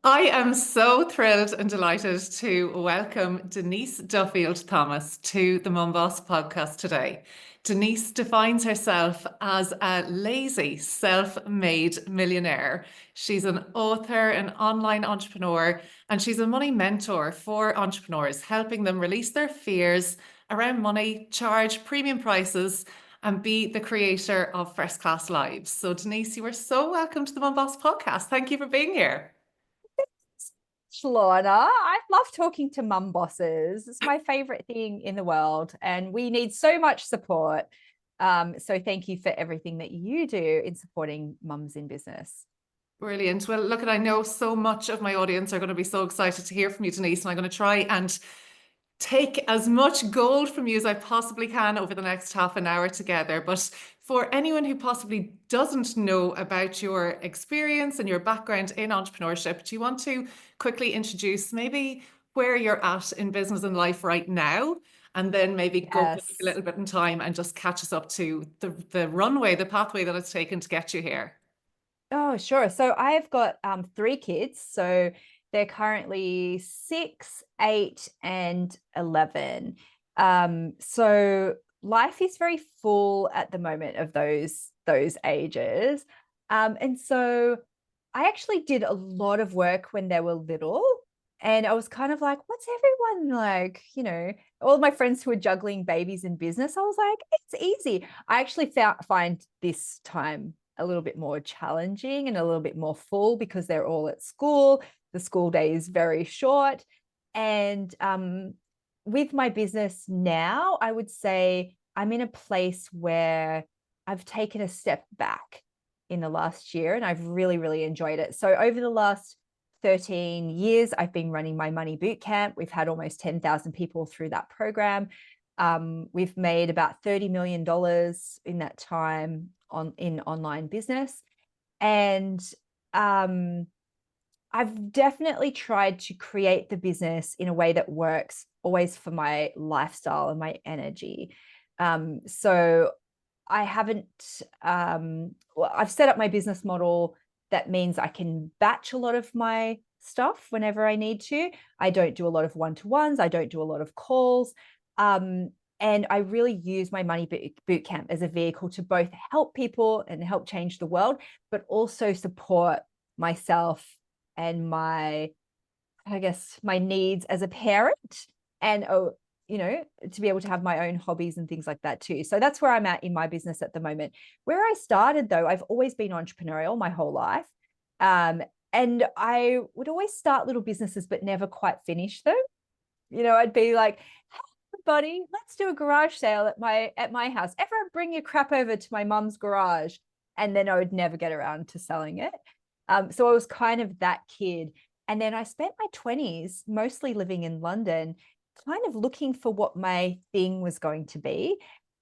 I am so thrilled and delighted to welcome Denise Duffield-Thomas to the MumBOSS podcast today. Denise defines herself as a lazy, self-made millionaire. She's an author, an online entrepreneur, and she's a money mentor for entrepreneurs, helping them release their fears around money, charge premium prices, and be the creator of first-class lives. So, Denise, you are so welcome to the MumBOSS podcast. Thank you for being here. Lorna, I love talking to mum bosses. It's my favorite thing in the world, and we need so much support. So thank you for everything that you do in supporting mums in business. Brilliant. Well, look, I know so much of my audience are going to be so excited to hear from you, Denise, and I'm going to try and take as much gold from you as I possibly can over the next half an hour together. But for anyone who possibly doesn't know about your experience and your background in entrepreneurship, do you want to quickly introduce maybe where you're at in business and life right now? And then maybe go back a Yes. little bit in time and just catch us up to the runway, the pathway that it's taken to get you here. Oh, sure. So I've got three kids. So they're currently 6, 8, and 11. So life is very full at the moment of those ages. And so I actually did a lot of work when they were little. And I was kind of like, what's everyone like? All my friends who were juggling babies in business, I was like, it's easy. I actually find this time a little bit more challenging and a little bit more full because they're all at school. The school day is very short. And with my business now, I would say I'm in a place where I've taken a step back in the last year and I've really, really enjoyed it. So over the last 13 years, I've been running my money boot camp. We've had almost 10,000 people through that program. We've made about $30 million in that time in online business. And I've definitely tried to create the business in a way that works always for my lifestyle and my energy. So I haven't, well, I've set up my business model that means I can batch a lot of my stuff whenever I need to. I don't do a lot of one-to-ones. I don't do a lot of calls. And I really use my money boot camp as a vehicle to both help people and help change the world, but also support myself and my needs as a parent, and to be able to have my own hobbies and things like that too. So that's where I'm at in my business at the moment. Where I started, though, I've always been entrepreneurial my whole life. And I would always start little businesses but never quite finish them. I'd be like, hey, everybody, let's do a garage sale at my house. Everyone bring your crap over to my mum's garage. And then I would never get around to selling it. So I was kind of that kid. And then I spent my 20s mostly living in London, kind of looking for what my thing was going to be.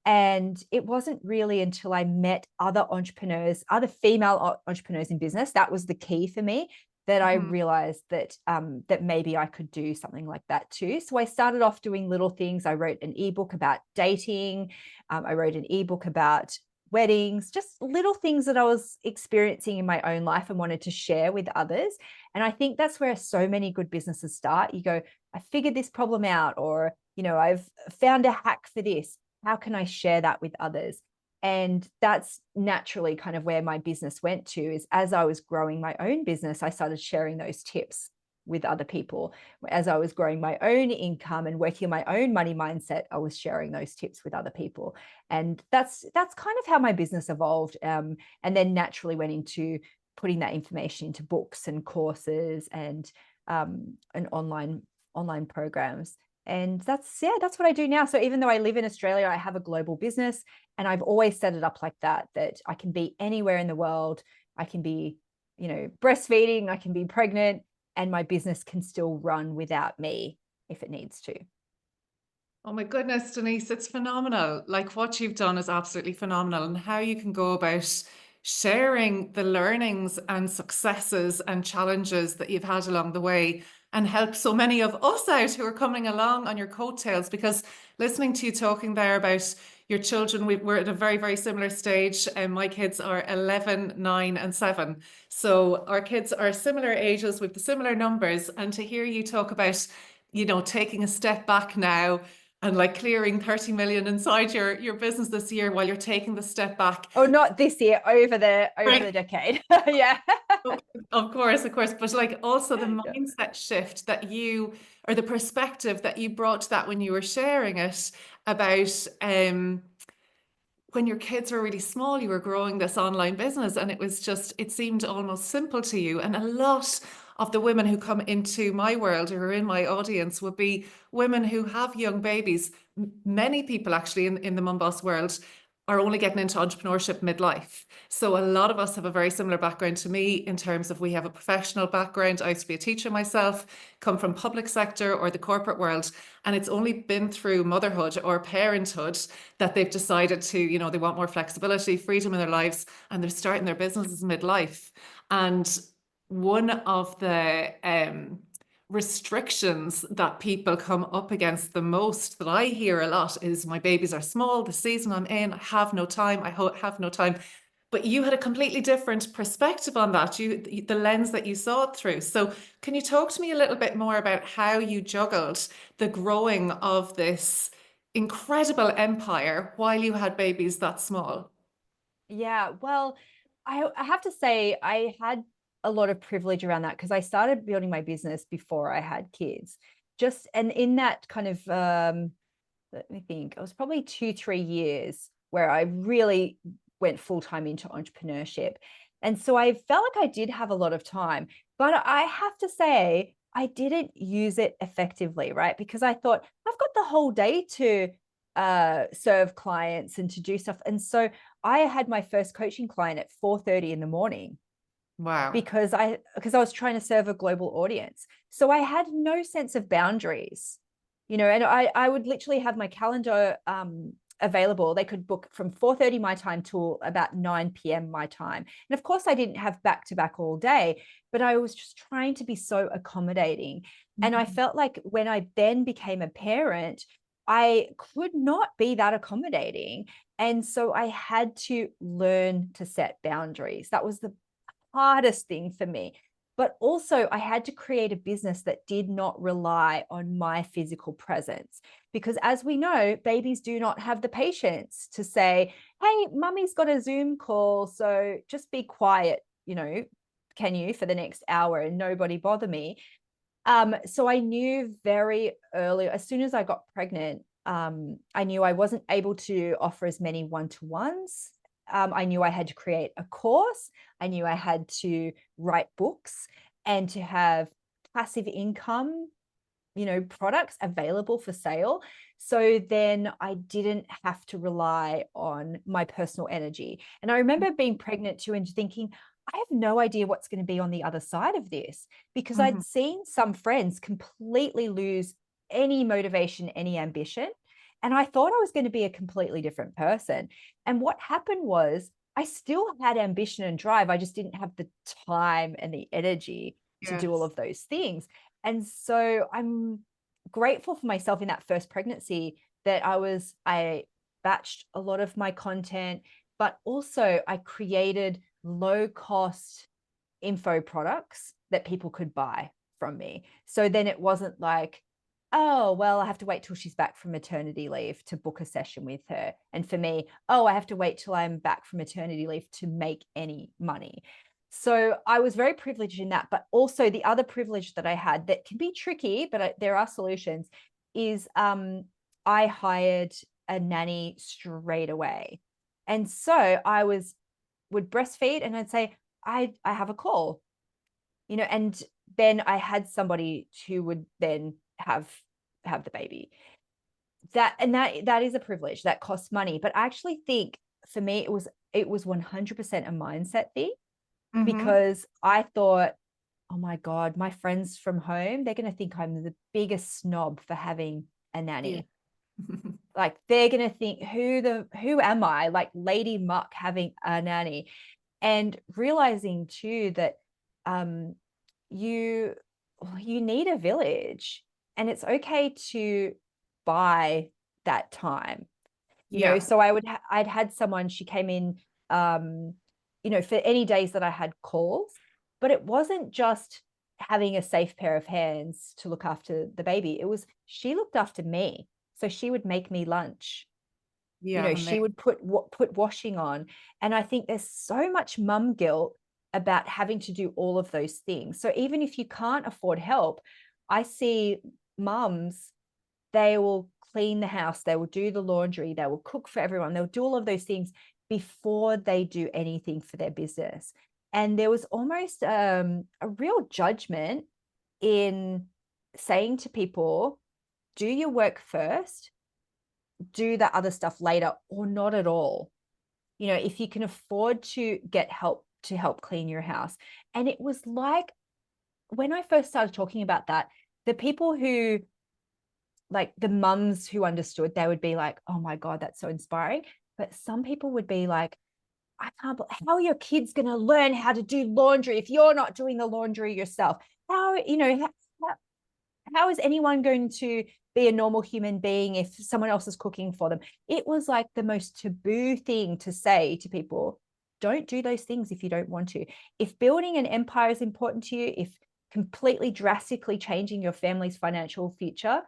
And it wasn't really until I met other entrepreneurs, other female entrepreneurs in business, that was the key for me, that I Mhm. realized that that maybe I could do something like that too. So I started off doing little things. I wrote an ebook about dating. I wrote an ebook about weddings, just little things that I was experiencing in my own life and wanted to share with others. And I think that's where so many good businesses start. You go, I figured this problem out, or, I've found a hack for this. How can I share that with others? And that's naturally kind of where my business went to, is as I was growing my own business, I started sharing those tips with other people. As I was growing my own income and working on my own money mindset, I was sharing those tips with other people. And that's kind of how my business evolved. And then naturally went into putting that information into books and courses and online programs. And that's what I do now. So even though I live in Australia, I have a global business, and I've always set it up like that I can be anywhere in the world. I can be, breastfeeding, I can be pregnant, and my business can still run without me if it needs to. Oh my goodness, Denise, it's phenomenal. Like what you've done is absolutely phenomenal, and how you can go about sharing the learnings and successes and challenges that you've had along the way and help so many of us out who are coming along on your coattails. Because listening to you talking there about your children, we're at a very, very similar stage. And my kids are 11, 9, and 7. So our kids are similar ages with the similar numbers. And to hear you talk about, taking a step back now and like clearing 30 million inside your business this year while you're taking the step back. Oh, not this year, over the decade. Yeah. Of course, but like also the Yeah. mindset shift that or the perspective that you brought to that when you were sharing it about when your kids were really small, you were growing this online business, and it seemed almost simple to you. And a lot of the women who come into my world or are in my audience would be women who have young babies. Many people actually in the MumBOSS world are only getting into entrepreneurship midlife. So a lot of us have a very similar background to me in terms of we have a professional background. I used to be a teacher myself, come from public sector or the corporate world, and it's only been through motherhood or parenthood that they've decided to, they want more flexibility, freedom in their lives, and they're starting their businesses midlife. And one of the restrictions that people come up against the most that I hear a lot is my babies are small, the season I'm in, I have no time, have no time. But you had a completely different perspective on that, the lens that you saw it through. So can you talk to me a little bit more about how you juggled the growing of this incredible empire while you had babies that small? Yeah, well, I have to say I had a lot of privilege around that because I started building my business before I had kids. And in that kind of let me think, it was probably 2, 3 years where I really went full time into entrepreneurship. And so I felt like I did have a lot of time, but I have to say I didn't use it effectively, right? Because I thought I've got the whole day to serve clients and to do stuff. And so I had my first coaching client at 4:30 in the morning Wow. because I was trying to serve a global audience. So I had no sense of boundaries, and I would literally have my calendar available. They could book from 4:30 my time till about 9 p.m. my time. And of course, I didn't have back to back all day, but I was just trying to be so accommodating. And I felt like when I then became a parent, I could not be that accommodating. And so I had to learn to set boundaries. That was the hardest thing for me. But also, I had to create a business that did not rely on my physical presence. Because as we know, babies do not have the patience to say, hey, mummy's got a Zoom call, so just be quiet, can you, for the next hour and nobody bother me. So I knew very early, as soon as I got pregnant, I knew I wasn't able to offer as many one-to-ones. I knew I had to create a course. I knew I had to write books and to have passive income, products available for sale. So then I didn't have to rely on my personal energy. And I remember being pregnant too and thinking, I have no idea what's going to be on the other side of this, because I'd seen some friends completely lose any motivation, any ambition. And I thought I was going to be a completely different person. And what happened was I still had ambition and drive. I just didn't have the time and the energy to do all Yes. of those things. And so I'm grateful for myself in that first pregnancy that I batched a lot of my content, but also I created low cost info products that people could buy from me. So then it wasn't like, oh, well, I have to wait till she's back from maternity leave to book a session with her. And for me, oh, I have to wait till I'm back from maternity leave to make any money. So I was very privileged in that. But also the other privilege that I had that can be tricky, but there are solutions, is I hired a nanny straight away. And so I would breastfeed and I'd say, I have a call, and then I had somebody who would then have the baby. That is a privilege that costs money. But I actually think for me it was 100% a mindset thing, because I thought, oh my God, my friends from home, they're going to think I'm the biggest snob for having a nanny. Yeah. Like they're going to think, who am I, like Lady Muck having a nanny? And realizing too that you need a village, and it's okay to buy that time. Yeah. So I'd had someone, she came in, for any days that I had calls, but it wasn't just having a safe pair of hands to look after the baby. It was, she looked after me. So she would make me lunch. Yeah. She would put washing on. And I think there's so much mum guilt about having to do all of those things. So even if you can't afford help, I see mums, they will clean the house, they will do the laundry, they will cook for everyone, they'll do all of those things before they do anything for their business. And there was almost a real judgment in saying to people, do your work first, do the other stuff later, or not at all. If you can afford to get help to help clean your house. And it was like, when I first started talking about that, the people who, like the mums who understood, they would be like, oh my God, that's so inspiring. But some people would be like, I can't believe, how are your kids going to learn how to do laundry if you're not doing the laundry yourself? How is anyone going to be a normal human being if someone else is cooking for them? It was like the most taboo thing to say to people. Don't do those things if you don't want to. If building an empire is important to you, if completely drastically changing your family's financial future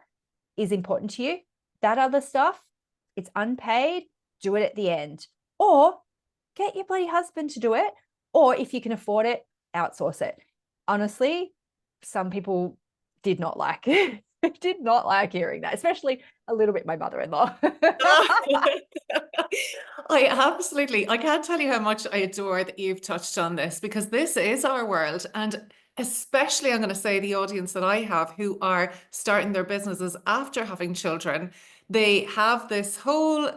is important to you, that other stuff, it's unpaid, do it at the end. Or get your bloody husband to do it. Or if you can afford it, outsource it. Honestly, some people did not like it. Did not like hearing that, especially a little bit my mother-in-law. I can't tell you how much I adore that you've touched on this, because this is our world. And especially, I'm going to say, the audience that I have who are starting their businesses after having children, they have this whole,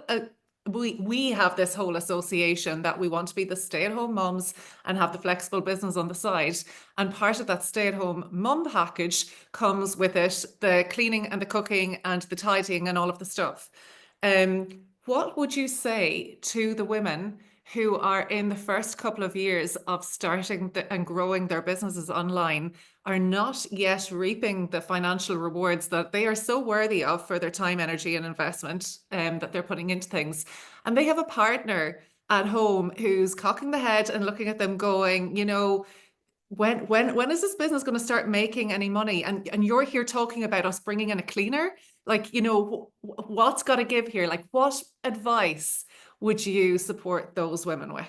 we have this whole association that we want to be the stay-at-home moms and have the flexible business on the side. And part of that stay-at-home mum package comes with it the cleaning and the cooking and the tidying and all of the stuff. What would you say to the women who are in the first couple of years of starting and growing their businesses online, are not yet reaping the financial rewards that they are so worthy of for their time, energy, and investment that they're putting into things? And they have a partner at home who's cocking the head and looking at them going, when is this business going to start making any money? And you're here talking about us bringing in a cleaner. Like, what's got to give here? Like, what advice would you support those women with?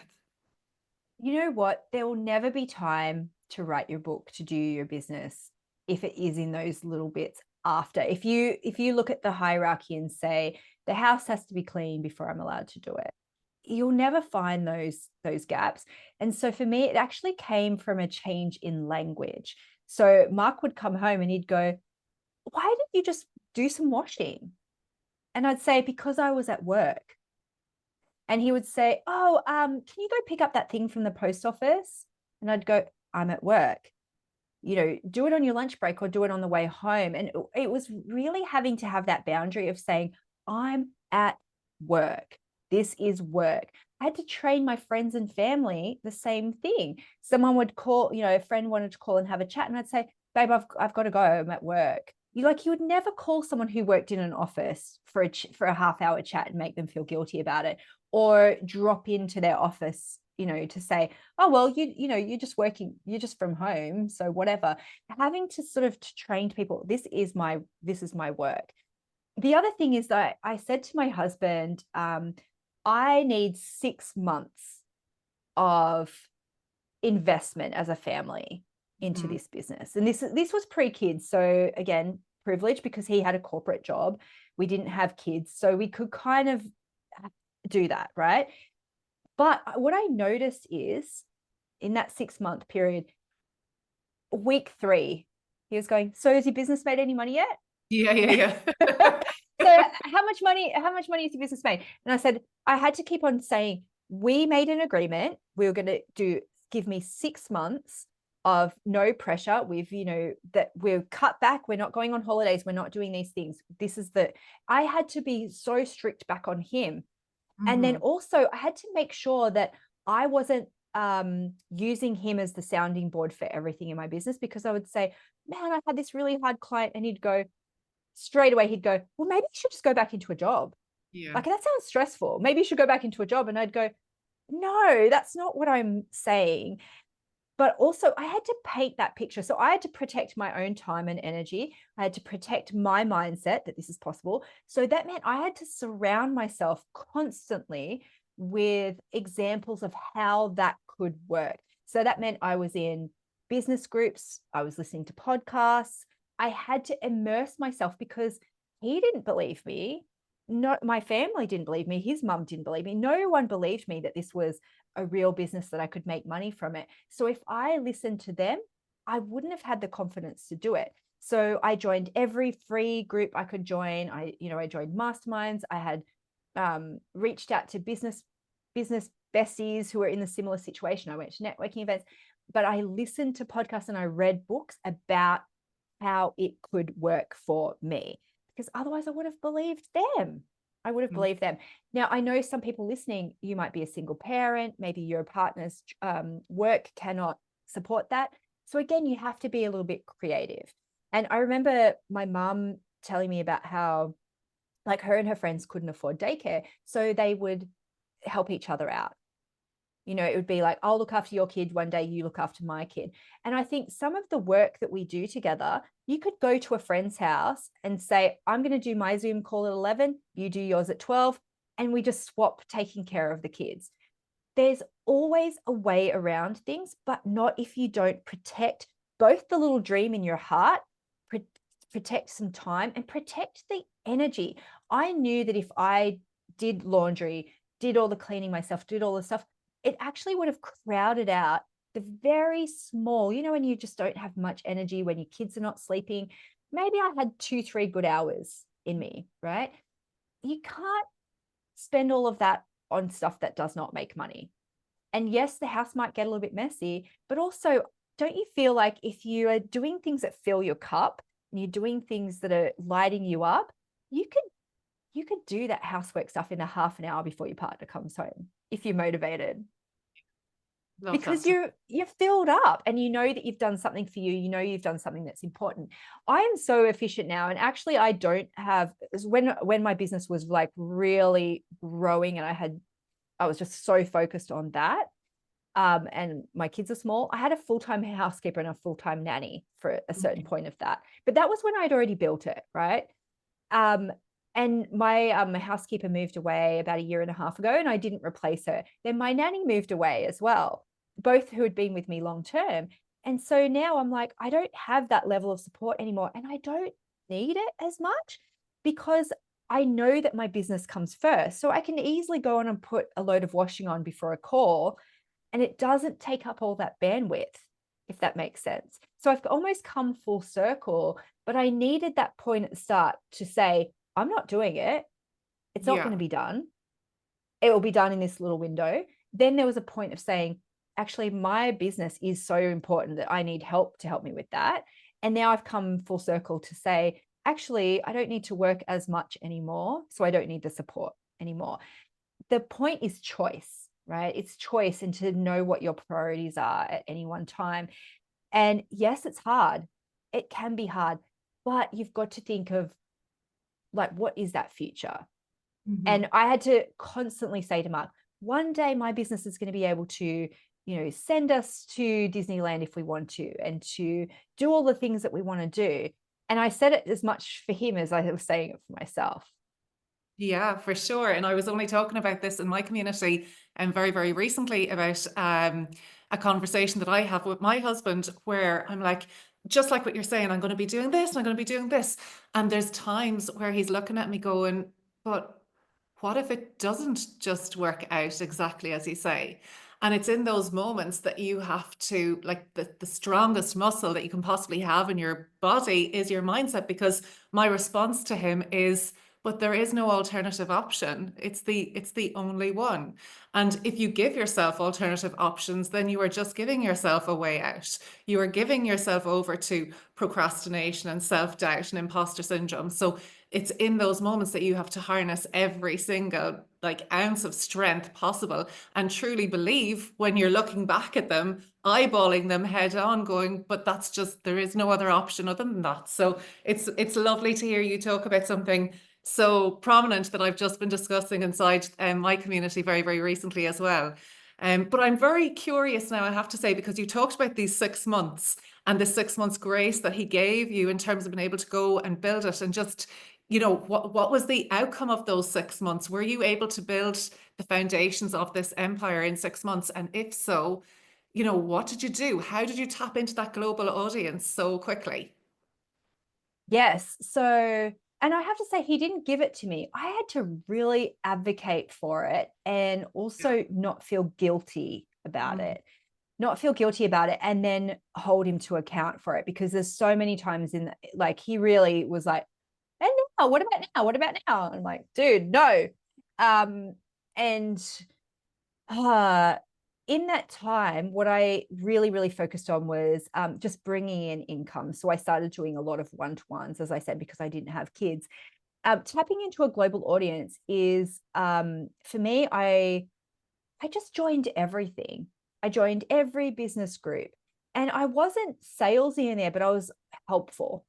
You know what? There will never be time to write your book, to do your business, if it is in those little bits after. If you look at the hierarchy and say the house has to be clean before I'm allowed to do it, you'll never find those gaps. And so for me, it actually came from a change in language. So Mark would come home and he'd go, why didn't you just do some washing? And I'd say, because I was at work. And he would say, oh, can you go pick up that thing from the post office? And I'd go, I'm at work. Do it on your lunch break or do it on the way home. And it was really having to have that boundary of saying, I'm at work. This is work. I had to train my friends and family the same thing. Someone would call, a friend wanted to call and have a chat, and I'd say, babe, I've got to go. I'm at work. You would never call someone who worked in an office for a half-hour chat and make them feel guilty about it, or drop into their office, to say, oh, well, you're just working, you're just from home, so whatever. Having to sort of to train people, this is my work. The other thing is that I said to my husband, I need 6 months of investment as a family into this business. And this was pre-kids. So again, privilege, because he had a corporate job. We didn't have kids, so we could kind of do that, right? But what I noticed is, in that 6-month period, week 3, he was going, so has your business made any money yet? Yeah. So how much money has your business made? And I said, I had to keep on saying, we made an agreement. We were going to give me 6 months of no pressure. That we're cut back. We're not going on holidays. We're not doing these things. I had to be so strict back on him. And then also I had to make sure that I wasn't using him as the sounding board for everything in my business, because I would say, man, I've had this really hard client, and straight away he'd go, well, maybe you should just go back into a job. Yeah. Like, that sounds stressful. Maybe you should go back into a job. And I'd go, no, that's not what I'm saying. But also, I had to paint that picture. So I had to protect my own time and energy. I had to protect my mindset that this is possible. So that meant I had to surround myself constantly with examples of how that could work. So that meant I was in business groups, I was listening to podcasts. I had to immerse myself because he didn't believe me. No, my family didn't believe me. His mum didn't believe me. No one believed me that this was a real business, that I could make money from it. So if I listened to them, I wouldn't have had the confidence to do it. So I joined every free group I could join. I joined masterminds. I had reached out to business besties who were in a similar situation. I went to networking events, but I listened to podcasts and I read books about how it could work for me, because otherwise I would have believed them. I would have Mm. believed them. Now, I know some people listening, you might be a single parent, maybe your partner's work cannot support that. So again, you have to be a little bit creative. And I remember my mum telling me about how, like, her and her friends couldn't afford daycare, so they would help each other out. It would be like, I'll look after your kid one day, you look after my kid. And I think some of the work that we do together, you could go to a friend's house and say, I'm going to do my Zoom call at 11, you do yours at 12, and we just swap taking care of the kids. There's always a way around things, but not if you don't protect both the little dream in your heart, protect some time, and protect the energy. I knew that if I did laundry, did all the cleaning myself, did all the stuff, it actually would have crowded out the very small, when you just don't have much energy, when your kids are not sleeping. Maybe I had 2-3 good hours in me, right? You can't spend all of that on stuff that does not make money. And yes, the house might get a little bit messy, but also, don't you feel like if you are doing things that fill your cup and you're doing things that are lighting you up, you could do that housework stuff in a half an hour before your partner comes home if you're motivated, Love because that. you're filled up and you know that you've done something for you, you've done something that's important. I am so efficient now, and actually I don't have, when my business was like really growing and I was just so focused on that, and my kids are small, I had a full-time housekeeper and a full-time nanny for a certain point of that, but that was when I'd already built it, right? And my housekeeper moved away about a year and a half ago, and I didn't replace her. Then my nanny moved away as well, both who had been with me long term. And so now I'm like, I don't have that level of support anymore, and I don't need it as much, because I know that my business comes first. So I can easily go on and put a load of washing on before a call, and it doesn't take up all that bandwidth, if that makes sense. So I've almost come full circle, but I needed that point at the start to say, I'm not doing it. It's not going Yeah. to be done. It will be done in this little window. Then there was a point of saying, actually, my business is so important that I need help to help me with that. And now I've come full circle to say, actually, I don't need to work as much anymore, so I don't need the support anymore. The point is choice, right? It's choice, and to know what your priorities are at any one time. And yes, it's hard. It can be hard, but you've got to think of, like, what is that future? Mhm. And I had to constantly say to Mark, one day my business is going to be able to, send us to Disneyland if we want to, and to do all the things that we want to do. And I said it as much for him as I was saying it for myself. Yeah, for sure. And I was only talking about this in my community and very, very recently about a conversation that I have with my husband where I'm like, just like what you're saying, I'm going to be doing this and I'm going to be doing this. And there's times where he's looking at me going, but what if it doesn't just work out exactly as you say? And it's in those moments that you have to, like, the strongest muscle that you can possibly have in your body is your mindset, because my response to him is, but there is no alternative option. It's the only one. And if you give yourself alternative options, then you are just giving yourself a way out. You are giving yourself over to procrastination and self-doubt and imposter syndrome. So it's in those moments that you have to harness every single like ounce of strength possible and truly believe, when you're looking back at them, eyeballing them head on, going, but that's just, there is no other option other than that. So it's lovely to hear you talk about something so prominent that I've just been discussing inside my community very, very recently as well. But I'm very curious now, I have to say, because you talked about these 6 months and the 6 months grace that he gave you in terms of being able to go and build it, and just, what was the outcome of those 6 months? Were you able to build the foundations of this empire in 6 months? And if so, what did you do? How did you tap into that global audience so quickly? Yes. So, and I have to say, he didn't give it to me. I had to really advocate for it and Yeah. also not feel guilty about Mm. it. Not feel guilty about it, and then hold him to account for it, because there's so many times like, he really was like, and now, what about now? What about now? And I'm like, dude, no. And uh, in that time, what I really, really focused on was just bringing in income. So I started doing a lot of one-to-ones, as I said, because I didn't have kids. Tapping into a global audience is, for me, I just joined everything. I joined every business group, and I wasn't salesy in there, but I was helpful.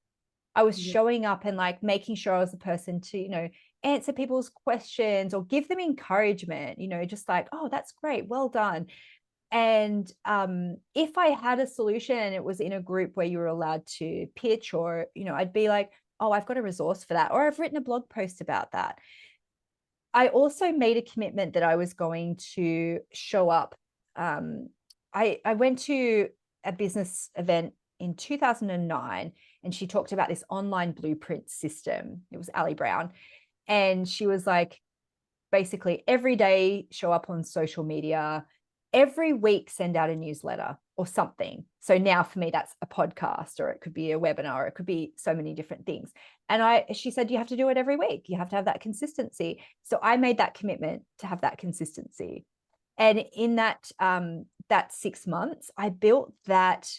I was Yeah. showing up and like making sure I was the person to, answer people's questions or give them encouragement, just like, oh, that's great. Well done. And if I had a solution and it was in a group where you were allowed to pitch, or, I'd be like, oh, I've got a resource for that, or I've written a blog post about that. I also made a commitment that I was going to show up. I went to a business event in 2009, and she talked about this online blueprint system. It was Ali Brown. And she was like, basically every day show up on social media, every week send out a newsletter or something. So now for me, that's a podcast, or it could be a webinar, or it could be so many different things. And she said, you have to do it every week. You have to have that consistency. So I made that commitment to have that consistency. And in that 6 months, I built that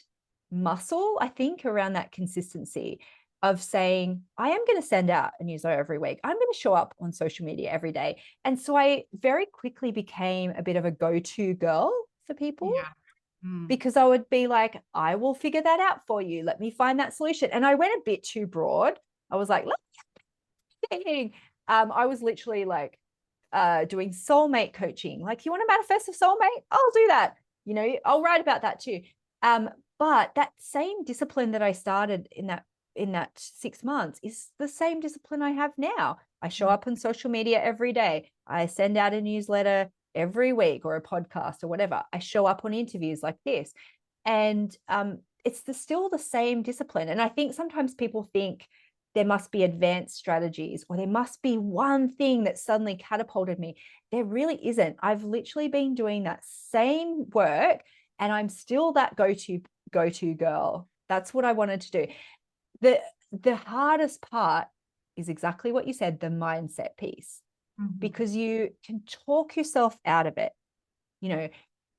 muscle, I think, around that consistency of saying, I am going to send out a newsletter every week. I'm going to show up on social media every day. And so I very quickly became a bit of a go-to girl for people, Yeah. Mm. because I would be like, I will figure that out for you. Let me find that solution. And I went a bit too broad. I was like, I was literally like doing soulmate coaching. Like, you want to manifest a soulmate? I'll do that. I'll write about that too. But that same discipline that I started in that 6 months is the same discipline I have now. I show up on social media every day. I send out a newsletter every week, or a podcast or whatever. I show up on interviews like this. And it's still the same discipline. And I think sometimes people think there must be advanced strategies, or there must be one thing that suddenly catapulted me. There really isn't. I've literally been doing that same work, and I'm still that go-to girl. That's what I wanted to do. The hardest part is exactly what you said, the mindset piece, Mhm. because you can talk yourself out of it. you know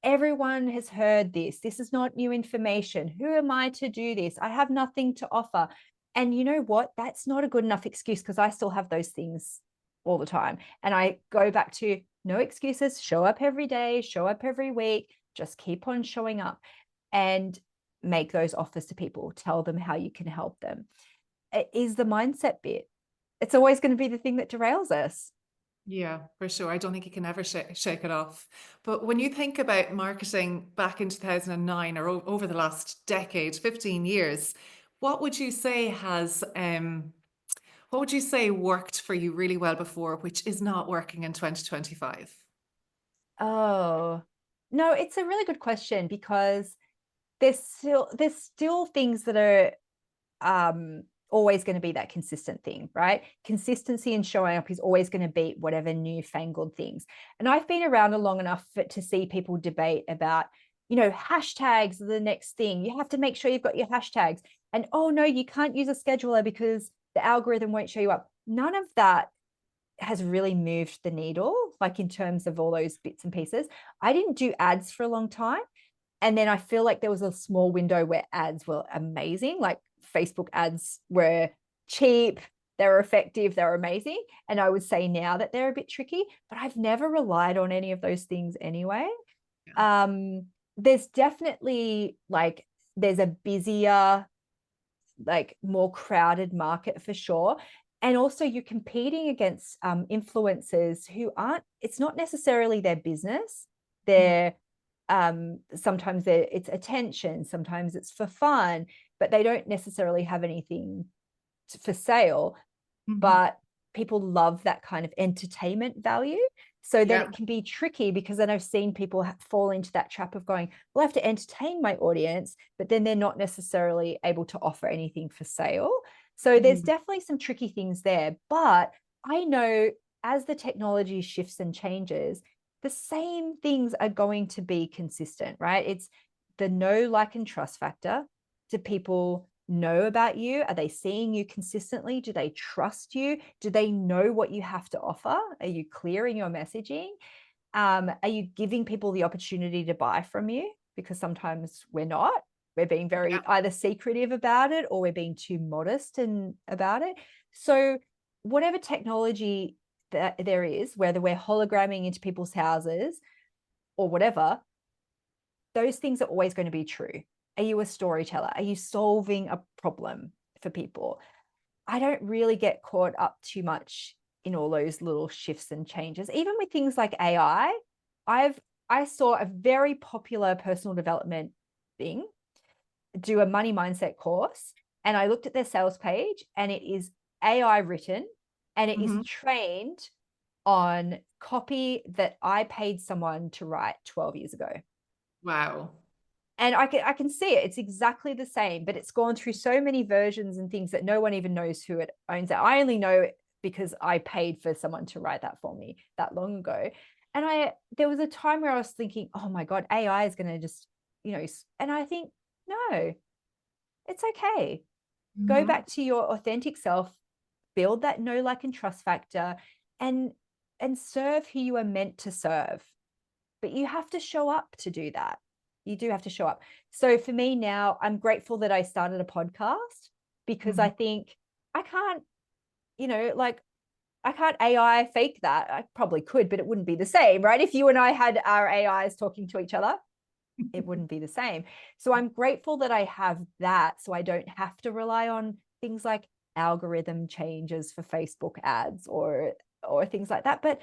Everyone has heard this. This is not new information. Who am I to do this? I have nothing to offer. And you know what? That's not a good enough excuse, because I still have those things all the time. And I go back to no excuses. Show up every day, show up every week, just keep on showing up, and make those offers to people. Tell them how you can help them. It is the mindset bit. It's always going to be the thing that derails us. Yeah, for sure. I don't think you can ever shake it off. But when you think about marketing back in 2009, or over the last decade, 15 years, what would you say what would you say worked for you really well before, which is not working in 2025? Oh, no, it's a really good question, because there's still things that are always going to be that consistent thing, right? Consistency and showing up is always going to beat whatever newfangled things. And I've been around long enough to see people debate about, hashtags are the next thing. You have to make sure you've got your hashtags. And oh no, you can't use a scheduler because the algorithm won't show you up. None of that has really moved the needle, like in terms of all those bits and pieces. I didn't do ads for a long time. And then I feel like there was a small window where ads were amazing. Like Facebook ads were cheap, they were effective, they were amazing. And I would say now that they're a bit tricky, but I've never relied on any of those things anyway. Yeah. There's definitely there's a busier, like more crowded market for sure. And also you're competing against influencers who aren't, it's not necessarily their business. They're sometimes it's attention, sometimes it's for fun, but they don't necessarily have anything for sale. Mhm. But people love that kind of entertainment value. So then Yeah. it can be tricky, because then I've seen people fall into that trap of going, well, I have to entertain my audience, but then they're not necessarily able to offer anything for sale. So there's Mm. definitely some tricky things there. But I know as the technology shifts and changes, the same things are going to be consistent, right? It's the know, like, and trust factor. Do people know about you? Are they seeing you consistently? Do they trust you? Do they know what you have to offer? Are you clear in your messaging? Are you giving people the opportunity to buy from you? Because sometimes we're not. We're being Yeah. very either secretive about it, or we're being too modest about it. So whatever technology that there is, whether we're hologramming into people's houses or whatever, those things are always going to be true. Are you a storyteller? Are you solving a problem for people? I don't really get caught up too much in all those little shifts and changes. Even with things like AI, I saw a very popular personal development thing do a money mindset course, and I looked at their sales page, and it is AI written, and it is Mhm. trained on copy that I paid someone to write 12 years ago. Wow. And I can see it. It's exactly the same, but it's gone through so many versions and things that no one even knows who it owns it. I only know it because I paid for someone to write that for me that long ago. And there was a time where I was thinking, oh my God, AI is going to just, and I think, no, it's okay. Go Mhm. back to your authentic self, build that know, like, and trust factor, and serve who you are meant to serve. But you have to show up to do that. You do have to show up. So for me now, I'm grateful that I started a podcast, because I Mhm. think I can't, like, I can't AI fake that. I probably could, but it wouldn't be the same, right? If you and I had our AIs talking to each other, it wouldn't be the same. So I'm grateful that I have that, so I don't have to rely on things like algorithm changes for Facebook ads or things like that. But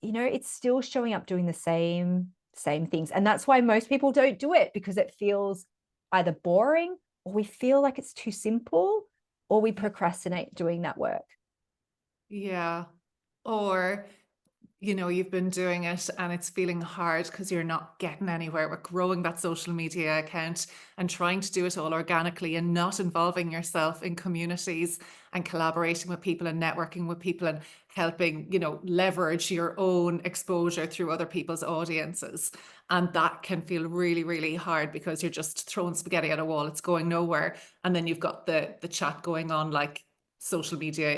it's still showing up doing the same things. And that's why most people don't do it, because it feels either boring, or we feel like it's too simple, or we Yeah. procrastinate doing that work. Yeah. Or you've been doing it and it's feeling hard because you're not getting anywhere with growing that social media account and trying to do it all organically and not involving yourself in communities and collaborating with people and networking with people and helping, leverage your own exposure through other people's audiences. And that can feel really, really hard because you're just throwing spaghetti at a wall. It's going nowhere. And then you've got the chat going on, like social media.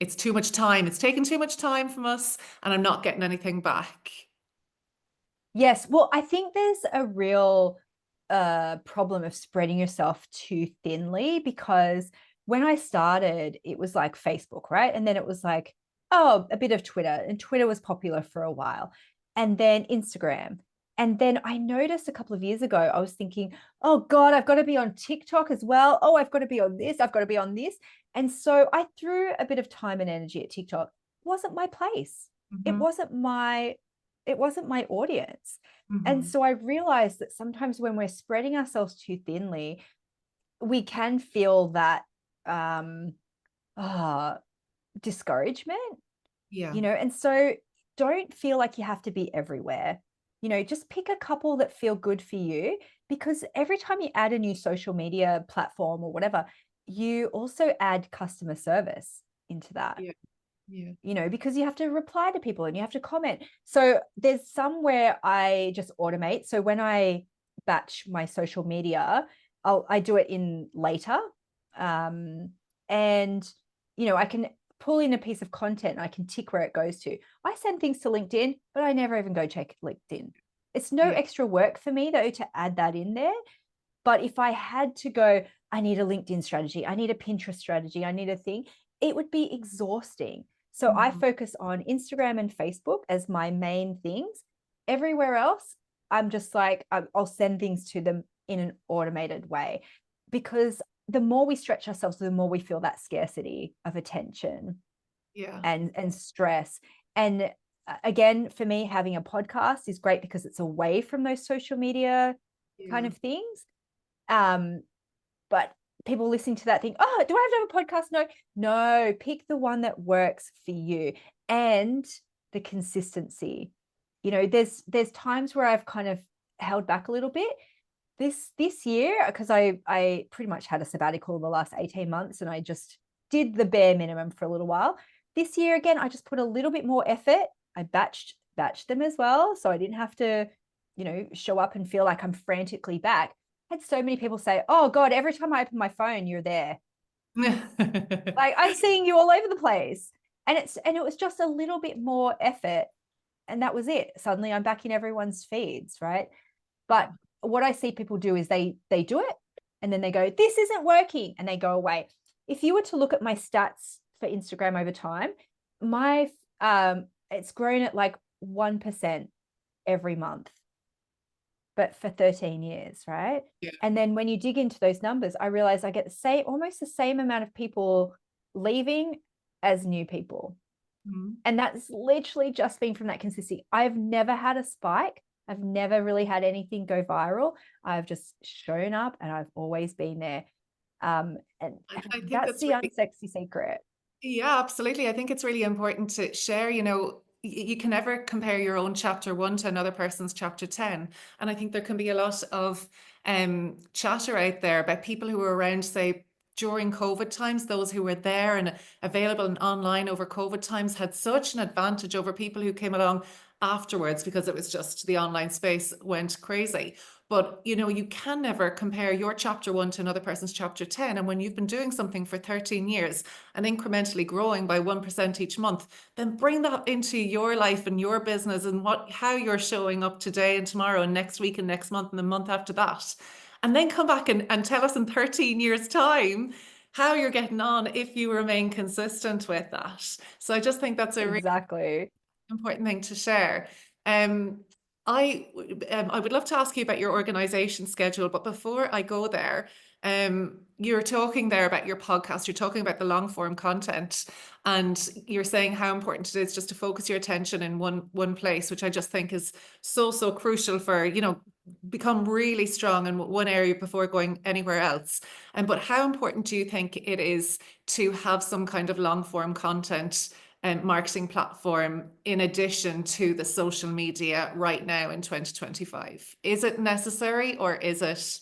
It's too much time. It's taken too much time from us, and I'm not getting anything back. Yes. Well, I think there's a real problem of spreading yourself too thinly, because when I started, it was like Facebook, right? And then it was like, oh, a bit of Twitter, and Twitter was popular for a while, and then Instagram. And then I noticed a couple of years ago, I was thinking, oh God, I've got to be on TikTok as well. Oh, I've got to be on this. I've got to be on this. And so I threw a bit of time and energy at TikTok. It wasn't my place. It Mhm. wasn't my it wasn't my audience. And Mhm. so I realized that sometimes when we're spreading ourselves too thinly, we can feel that um uh discouragement, Yeah. and so don't feel like you have to be everywhere. Just pick a couple that feel good for you, because every time you add a new social media platform or whatever, you also add customer service into that, Yeah. Yeah. because you have to reply to people and you have to comment. So there's some where I just automate. So when I batch my social media, I do it in later. Um, and, I can pull in a piece of content and I can tick where it goes to. I send things to LinkedIn, but I never even go check LinkedIn. It's no Yeah. extra work for me though to add that in there. But if I had to go, I need a LinkedIn strategy, I need a Pinterest strategy, I need a thing, it would be exhausting. So I Mhm. focus on Instagram and Facebook as my main things. Everywhere else, I'm just like, I'll send things to them in an automated way, because the more we stretch ourselves, the more we feel that scarcity of attention Yeah. and stress. And again, for me, having a podcast is great because it's away from those social media kind Yeah. of things. But people listening to that think, oh, do I have to have a podcast? No, pick the one that works for you, and the consistency. There's times where I've kind of held back a little bit this year, because I pretty much had a sabbatical the last 18 months and I just did the bare minimum for a little while. This year, again, I just put a little bit more effort. I batched them as well, so I didn't have to, show up and feel like I'm frantically back. I had so many people say, oh God, every time I open my phone, you're there. Like, I'm seeing you all over the place. And it was just a little bit more effort, and that was it. Suddenly I'm back in everyone's feeds, right? But what I see people do is they do it and then they go, this isn't working, and they go away. If you were to look at my stats for Instagram over time, my it's grown at like 1% every month, but for 13 years, right? Yeah. And then when you dig into those numbers, I realize I get almost the same amount of people leaving as new people. Mm-hmm. And that's literally just been from that consistency. I've never had a spike. I've never really had anything go viral. I've just shown up and I've always been there. And I think that's that's the really, unsexy secret. yeah, absolutely. I think it's really important to share, you can never compare your own chapter 1 to another person's chapter 10. And I think there can be a lot of chatter out there about people who were around, say, during COVID times. Those who were there and available and online over COVID times had such an advantage over people who came along afterwards, because it was just the online space went crazy. But you can never compare your chapter 1 to another person's chapter 10. And when you've been doing something for 13 years and incrementally growing by 1% each month, then bring that into your life and your business, and how you're showing up today and tomorrow and next week and next month and the month after that. And then come back and tell us in 13 years' time how you're getting on if you remain consistent with that. So I just think that's a really Exactly. important thing to share. Um, I would love to ask you about your organization schedule, but before I go there, you're talking there about your podcast. You're talking about the long form content, and you're saying how important it is just to focus your attention in one place, which I just think is so crucial for become really strong in one area before going anywhere else. But how important do you think it is to have some kind of long form content and marketing platform in addition to the social media right now in 2025? Is it necessary or is it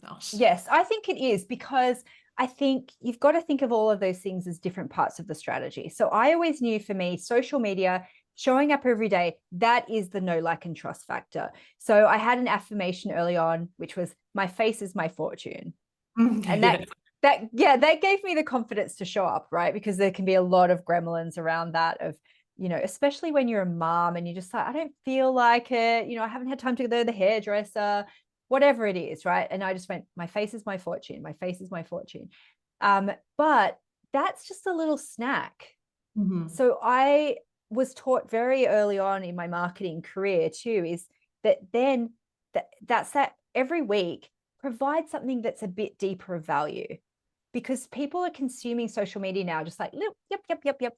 not? Yes, I think it is, because I think you've got to think of all of those things as different parts of the strategy. So I always knew, for me, social media, showing up every day, that is the know, like, and trust factor. So I had an affirmation early on, which was, my face is my fortune. And Yeah. that gave me the confidence to show up, right? Because there can be a lot of gremlins around that, of, especially when you're a mom and you're just like, I don't feel like it, I haven't had time to go to the hairdresser, whatever it is, right? And I just went, my face is my fortune, my face is my fortune. But that's just a little snack. Mhm. So I was taught very early on in my marketing career too, is that's that every week provide something that's a bit deeper of value, because people are consuming social media now just like, yep,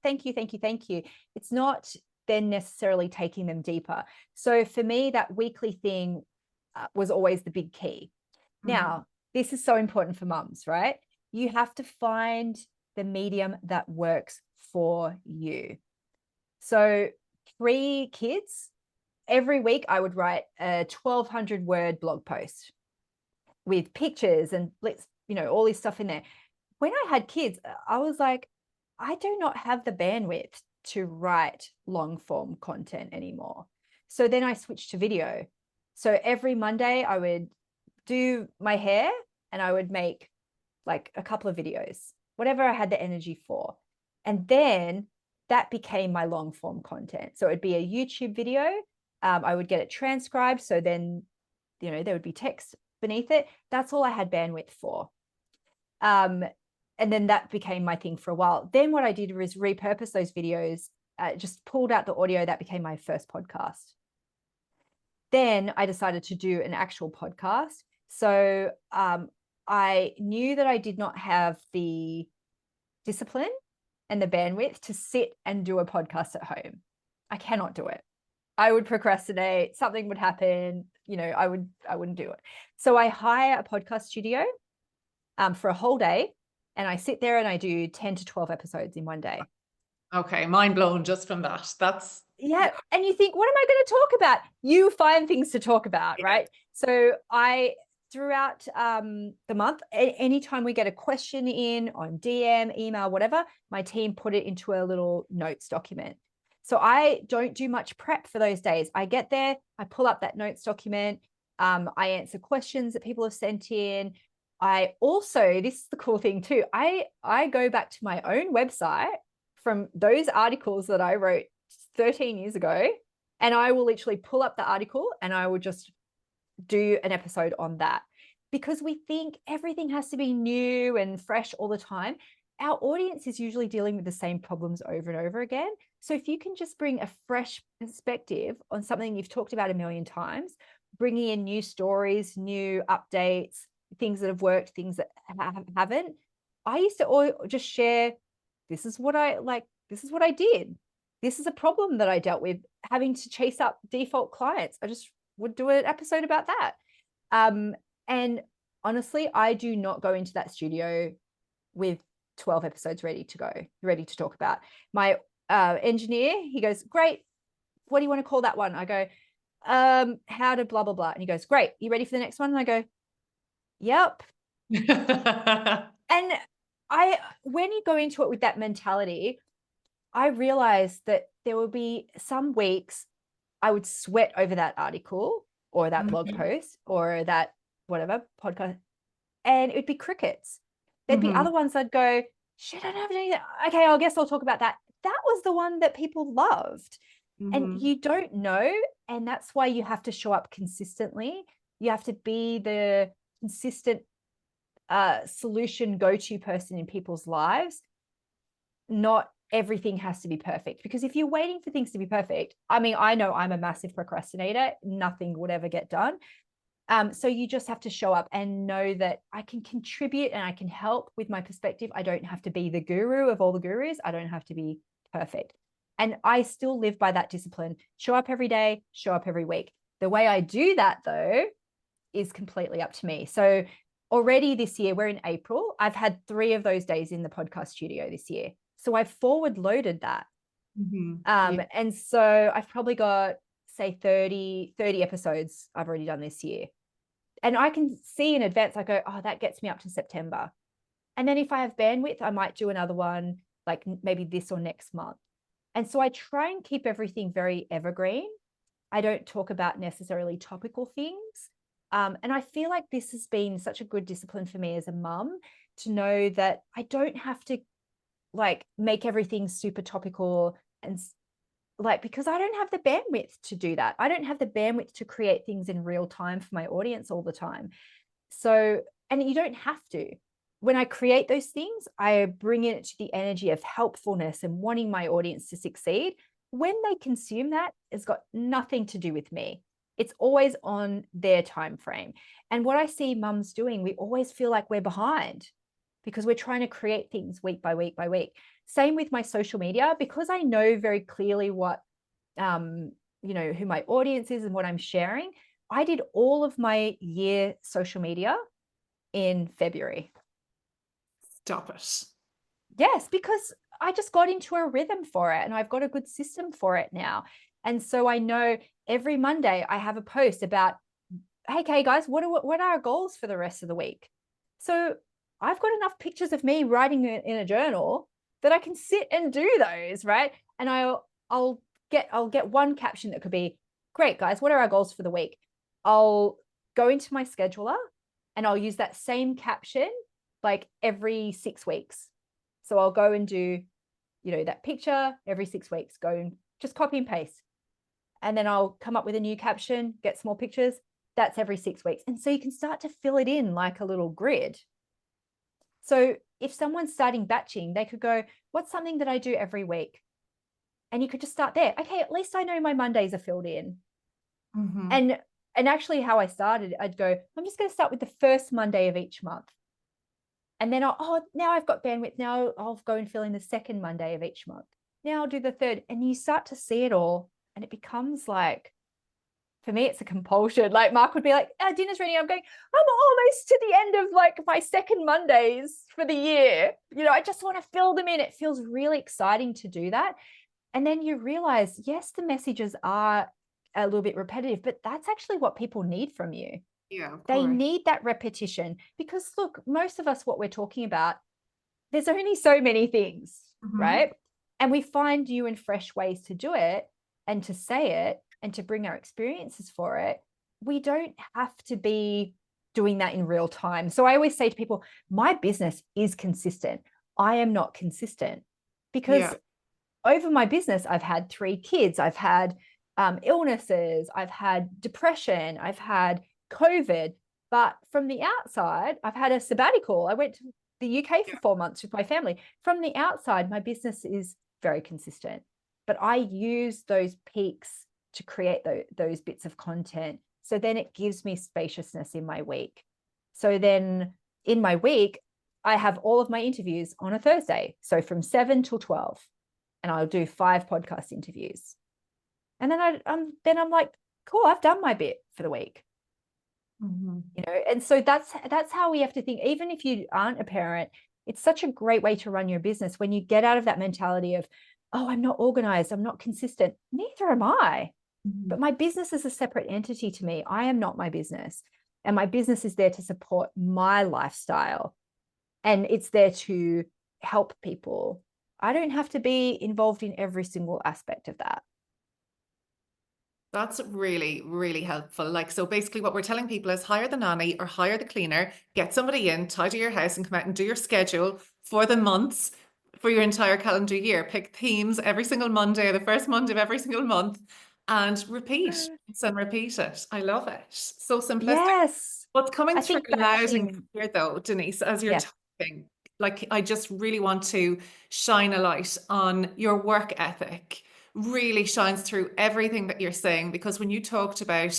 thank you, thank you, thank you. It's not then necessarily taking them deeper. So for me, that weekly thing was always the big key. Now, this is so important for mums, right? You have to find the medium that works for you. So 3 kids, every week I would write a 1,200 word blog post with pictures and all this stuff in there. When I had kids, I was like, I do not have the bandwidth to write long form content anymore. So then I switched to video. So every Monday I would do my hair and I would make like a couple of videos, whatever I had the energy for. And then that became my long form content. So it'd be a YouTube video. I would get it transcribed. So then, there would be text beneath it. That's all I had bandwidth for. And then that became my thing for a while. Then what I did was repurpose those videos, just pulled out the audio. That became my first podcast. Then I decided to do an actual podcast. So I knew that I did not have the discipline and the bandwidth to sit and do a podcast at home. I cannot do it. I would procrastinate, something would happen, I wouldn't do it. So I hire a podcast studio for a whole day, and I sit there and I do 10 to 12 episodes in one day. Okay, mind blown just from that. That's Yeah. And you think, what am I going to talk about? You find things to talk about, yeah. right? So throughout the month, anytime we get a question in on DM, email, whatever, my team put it into a little notes document. So I don't do much prep for those days. I get there, I pull up that notes document. I answer questions that people have sent in. I also, this is the cool thing too, I go back to my own website from those articles that I wrote 13 years ago, and I will literally pull up the article and I will just do an episode on that, because we think everything has to be new and fresh all the time. Our audience is usually dealing with the same problems over and over again. So if you can just bring a fresh perspective on something you've talked about a million times, bringing in new stories, new updates, things that have worked, things that haven't. I used to just share, this is what I like, this is what I did. This is a problem that I dealt with, having to chase up default clients. I just would do an episode about that. And honestly, I do not go into that studio with 12 episodes ready to go, ready to talk about. My engineer, he goes, great. What do you want to call that one? I go, how to blah, blah, blah. And he goes, great. You ready for the next one? And I go, yep. And when you go into it with that mentality, I realized that there will be some weeks I would sweat over that article or that blog post or that whatever podcast, and it would be crickets. There'd be other ones I'd go, shit, I don't have anything. Okay, I guess I'll talk about that. That was the one that people loved. And you don't know. And that's why you have to show up consistently. You have to be the consistent solution go-to person in people's lives. Not everything has to be perfect, because if you're waiting for things to be perfect, I mean, I know I'm a massive procrastinator. Nothing would ever get done. So you just have to show up and know that I can contribute and I can help with my perspective. I don't have to be the guru of all the gurus. I don't have to be perfect. And I still live by that discipline. Show up every day, show up every week. The way I do that, though, is completely up to me. So already this year, we're in April, I've had 3 of those days in the podcast studio this year. So I've forward loaded that. And so I've probably got, say, 30 episodes I've already done this year. And I can see in advance, I go, oh, that gets me up to September. And then if I have bandwidth, I might do another one, like maybe this or next month. And so I try and keep everything very evergreen. I don't talk about necessarily topical things. And I feel like this has been such a good discipline for me as a mum, to know that I don't have to like make everything super topical, and like, because I don't have the bandwidth to do that. I don't have the bandwidth to create things in real time for my audience all the time. So, and you don't have to. When I create those things, I bring it to the energy of helpfulness and wanting my audience to succeed. When they consume that, it's got nothing to do with me. It's always on their time frame. And what I see mums doing, we always feel like we're behind because we're trying to create things week by week by week. Same with my social media, because I know very clearly what, who my audience is and what I'm sharing. I did all of my year social media in February. Stop it. Yes, because I just got into a rhythm for it and I've got a good system for it now. And so I know every Monday I have a post about, hey, okay, guys, what are our goals for the rest of the week? So I've got enough pictures of me writing in a journal that I can sit and do those, right? And I'll get one caption that could be, great, guys, what are our goals for the week? I'll go into my scheduler and I'll use that same caption like every 6 weeks. So I'll go and do, that picture every 6 weeks, go and just copy and paste. And then I'll come up with a new caption, get some more pictures. That's every 6 weeks. And so you can start to fill it in like a little grid. So if someone's starting batching, they could go, what's something that I do every week? And you could just start there. Okay, at least I know my Mondays are filled in. And And actually how I started, I'd go, I'm just going to start with the first Monday of each month. And then now I've got bandwidth. Now I'll go and fill in the second Monday of each month. Now I'll do the third. And you start to see it all. And it becomes like, for me, it's a compulsion. Like Mark would be like, dinner's ready. I'm going, I'm almost to the end of like my second Mondays for the year. I just want to fill them in. It feels really exciting to do that. And then you realize, yes, the messages are a little bit repetitive, but that's actually what people need from you. Yeah, of They course. need that repetition because look, most of us, what we're talking about, there's only so many things, right? And we find new and fresh ways to do it and to say it and to bring our experiences for it. We don't have to be doing that in real time. So I always say to people, my business is consistent. I am not consistent because over my business, I've had 3 kids. I've had illnesses. I've had depression. I've had COVID. But from the outside, I've had a sabbatical. I went to the UK for 4 months with my family. From the outside, my business is very consistent. But I use those peaks to create those bits of content. So then it gives me spaciousness in my week. So then in my week, I have all of my interviews on a Thursday. So from 7 till 12. And I'll do 5 podcast interviews. And then I'm like, cool, I've done my bit for the week. And so that's how we have to think. Even if you aren't a parent, it's such a great way to run your business when you get out of that mentality of, oh, I'm not organized, I'm not consistent. Neither am I. But my business is a separate entity to me. I am not my business. And my business is there to support my lifestyle. And it's there to help people. I don't have to be involved in every single aspect of that. That's really, really helpful. Like, so basically what we're telling people is hire the nanny or hire the cleaner, get somebody in, tidy your house and come out and do your schedule for the months, for your entire calendar year. Pick themes every single Monday, the first Monday of every single month, and repeat and repeat it. I love it. So simplistic. Yes. What's coming I through think that loud actually, and clear though, Denise, as you're yeah. talking, like I just really want to shine a light on your work ethic. Really shines through everything that you're saying, because when you talked about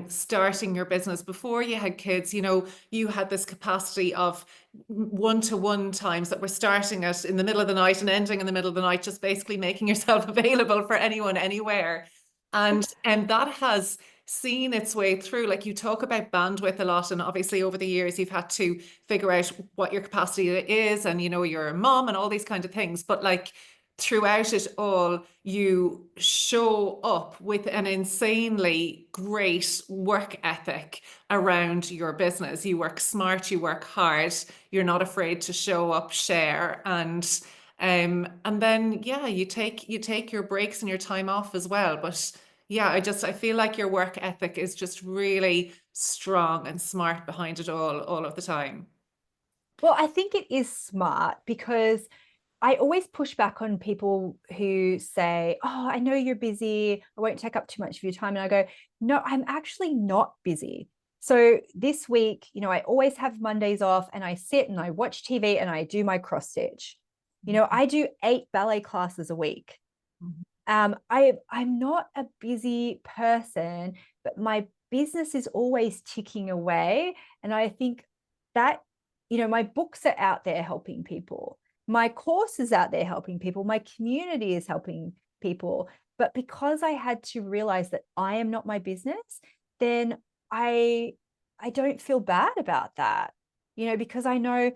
starting your business before you had kids, you had this capacity of 1-to-1 times that were starting it in the middle of the night and ending in the middle of the night, just basically making yourself available for anyone, anywhere. And that has seen its way through. Like, you talk about bandwidth a lot, and obviously over the years you've had to figure out what your capacity is, and you're a mom and all these kind of things, but like throughout it all, you show up with an insanely great work ethic around your business. You work smart, you work hard, you're not afraid to show up, share, and then you take your breaks and your time off as well. But yeah, I feel like your work ethic is just really strong and smart behind it all of the time. Well, I think it is smart because I always push back on people who say, oh, I know you're busy, I won't take up too much of your time. And I go, no, I'm actually not busy. So this week, I always have Mondays off and I sit and I watch TV and I do my cross stitch. I do 8 ballet classes a week. I'm not a busy person, but my business is always ticking away. And I think that, my books are out there helping people. My course is out there helping people. My community is helping people. But because I had to realize that I am not my business, then I don't feel bad about that, because I know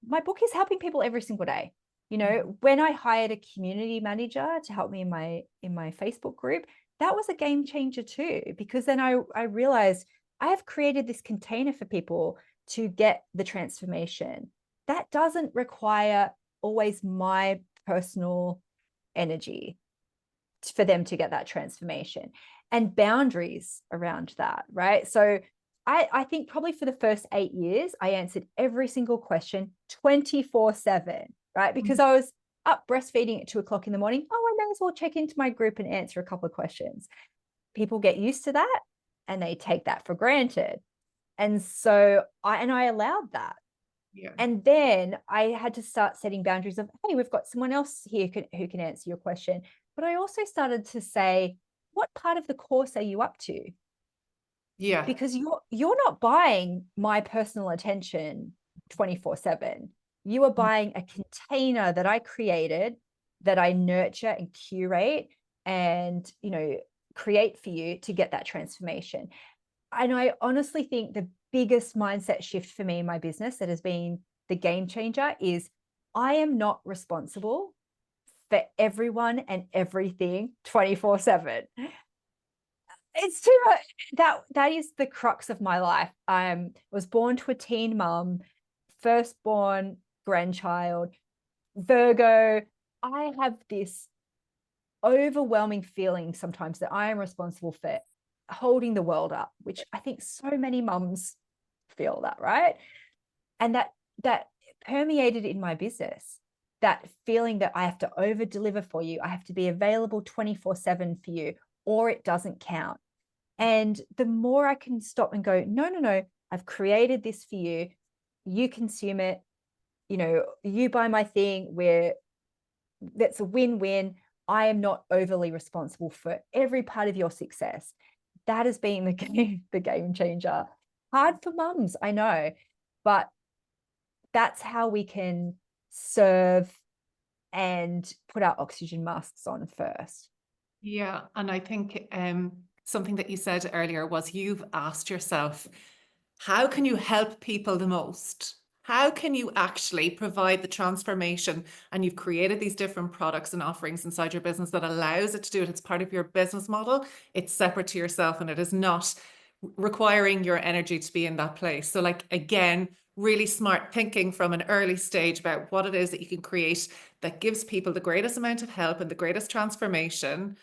my book is helping people every single day. When I hired a community manager to help me in my Facebook group, that was a game changer too, because then I realized I have created this container for people to get the transformation. That doesn't require always my personal energy for them to get that transformation, and boundaries around that, right? So I think probably for the first 8 years, I answered every single question 24/7, right? Because I was up breastfeeding at 2 o'clock in the morning. Oh, I may as well check into my group and answer a couple of questions. People get used to that and they take that for granted. And so I allowed that. Yeah. And then I had to start setting boundaries of, hey, we've got someone else here who can answer your question. But I also started to say, what part of the course are you up to? Yeah. because you're not buying my personal attention 24/7. You are buying a container that I created, that I nurture and curate and, create for you to get that transformation. And I honestly think the biggest mindset shift for me in my business that has been the game changer is I am not responsible for everyone and everything 24/7. It's too much. That is the crux of my life. I was born to a teen mum, firstborn grandchild, Virgo. I have this overwhelming feeling sometimes that I am responsible for holding the world up, which I think so many mums feel that, right? And that permeated in my business, that feeling that I have to over deliver for you, I have to be available 24/7 for you, or it doesn't count. And the more I can stop and go, no, no, no, I've created this for you, you consume it, you buy my thing, where that's a win-win. I am not overly responsible for every part of your success. That has been the game changer. Hard for mums, I know, but that's how we can serve and put our oxygen masks on first. Yeah. And I think something that you said earlier was you've asked yourself, how can you help people the most? How can you actually provide the transformation? And you've created these different products and offerings inside your business that allows it to do it. It's part of your business model. It's separate to yourself and it is not requiring your energy to be in that place. So like, again, really smart thinking from an early stage about what it is that you can create that gives people the greatest amount of help and the greatest transformation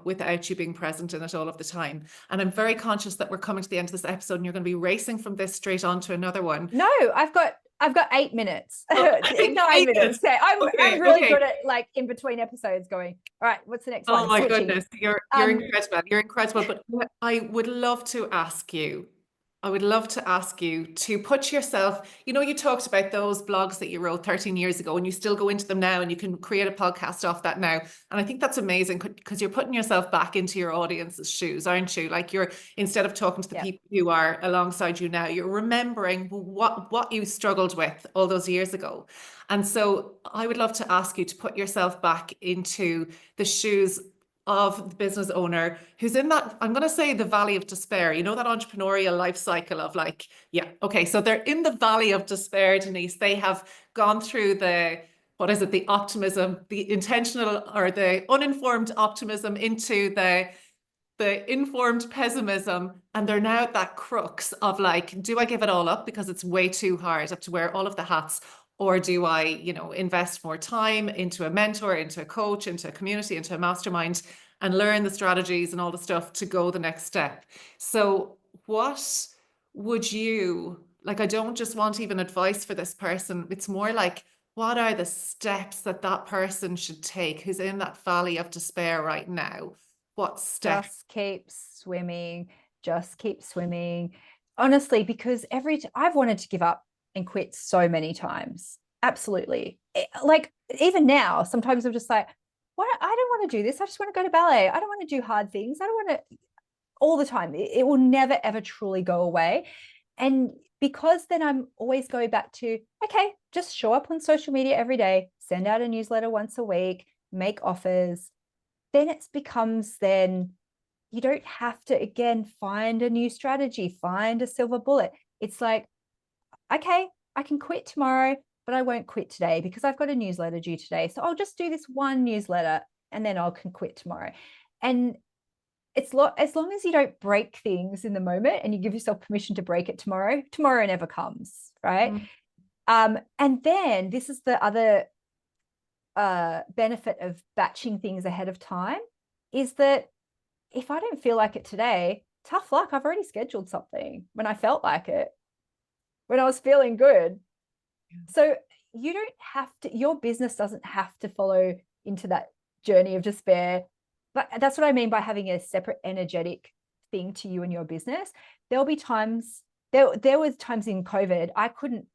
without you being present in it all of the time. And I'm very conscious that we're coming to the end of this episode and you're going to be racing from this straight on to another one. No, I've got 8 minutes. Oh, 9 minutes. Okay, I'm really okay. good at like in between episodes going, all right, what's the next one? Oh my Switching. goodness, you're incredible. You're incredible. But I would love to ask you, I would love to ask you to put yourself, you talked about those blogs that you wrote 13 years ago and you still go into them now and you can create a podcast off that now. And I think that's amazing because you're putting yourself back into your audience's shoes, aren't you? Like you're, instead of talking to the people who are alongside you now, you're remembering what you struggled with all those years ago. And so I would love to ask you to put yourself back into the shoes of the business owner who's in that, I'm going to say, the valley of despair, that entrepreneurial life cycle of like, yeah, okay, so they're in the valley of despair, Denise. They have gone through what is it, the optimism, the intentional or the uninformed optimism into the informed pessimism, and they're now at that crux of like, do I give it all up because it's way too hard? I have to wear all of the hats, or do I, invest more time into a mentor, into a coach, into a community, into a mastermind, and learn the strategies and all the stuff to go the next step? So what would you like? I don't just want even advice for this person. It's more like, what are the steps that person should take who's in that valley of despair right now? What steps? Just keep swimming. Just keep swimming. Honestly, because I've wanted to give up and quit so many times. Absolutely. Like even now, sometimes I'm just like, what? I don't want to do this. I just want to go to ballet. I don't want to do hard things. I don't want to all the time. It will never, ever truly go away. And because then I'm always going back to, okay, just show up on social media every day, send out a newsletter once a week, make offers. Then it becomes you don't have to, again, find a new strategy, find a silver bullet. It's like, okay, I can quit tomorrow, but I won't quit today because I've got a newsletter due today. So I'll just do this one newsletter and then I can quit tomorrow. And as long as you don't break things in the moment and you give yourself permission to break it tomorrow never comes, right? And then this is the other benefit of batching things ahead of time, is that if I don't feel like it today, tough luck. I've already scheduled something when I felt like it, when I was feeling good. So you don't have to, your business doesn't have to follow into that journey of despair. But that's what I mean by having a separate energetic thing to you and your business. There'll be times, there was times in COVID, I couldn't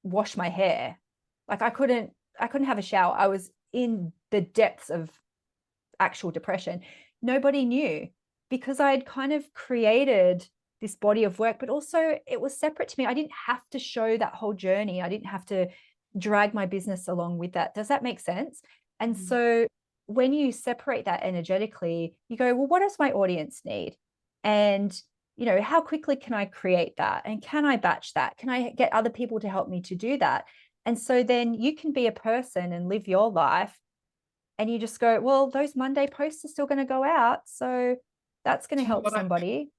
wash my hair. Like I couldn't have a shower. I was in the depths of actual depression. Nobody knew because I had kind of created this body of work, but also it was separate to me. I didn't have to show that whole journey. I didn't have to drag my business along with that. Does that make sense? And so when you separate that energetically, you go, well, what does my audience need? And, you know, how quickly can I create that? And can I batch that? Can I get other people to help me to do that? And so then you can be a person and live your life. And you just go, well, those Monday posts are still going to go out. So that's going to Do you know help what? somebody.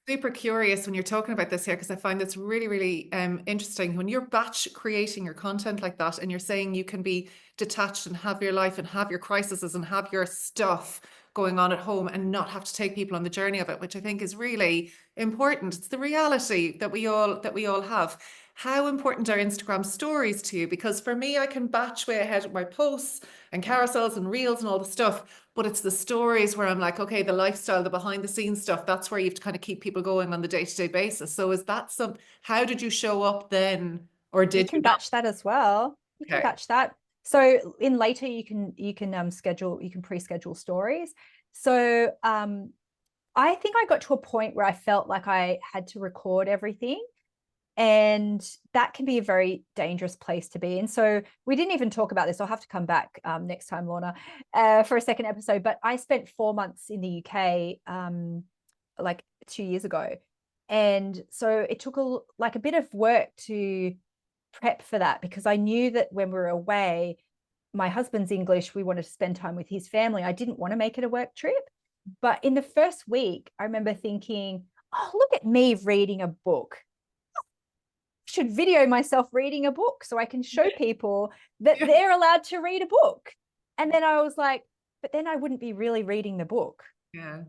Super curious when you're talking about this here, because I find this really, really interesting. When you're batch creating your content like that, and you're saying you can be detached and have your life and have your crises and have your stuff going on at home and not have to take people on the journey of it, which I think is really important. It's the reality that we all have. How important are Instagram stories to you? Because for me, I can batch way ahead with my posts and carousels and reels and all the stuff, but it's the stories where I'm like, okay, the lifestyle, the behind the scenes stuff, that's where you have to kind of keep people going on the day-to-day basis. So is that how did you show up then? Or You did you can not? batch that as well. You can Okay. batch that. So in later, you can schedule, you can pre-schedule stories. So I think I got to a point where I felt like I had to record everything. And that can be a very dangerous place to be. And so we didn't even talk about this. I'll have to come back next time, Lorna, for a second episode. But I spent 4 months in the UK like 2 years ago. And so it took a bit of work to prep for that, because I knew that when we were away, my husband's English, we wanted to spend time with his family. I didn't want to make it a work trip. But in the first week, I remember thinking, oh, look at me reading a book. Should video myself reading a book so I can show people that they're allowed to read a book. And then I was like, but then I wouldn't be really reading the book. Yeah.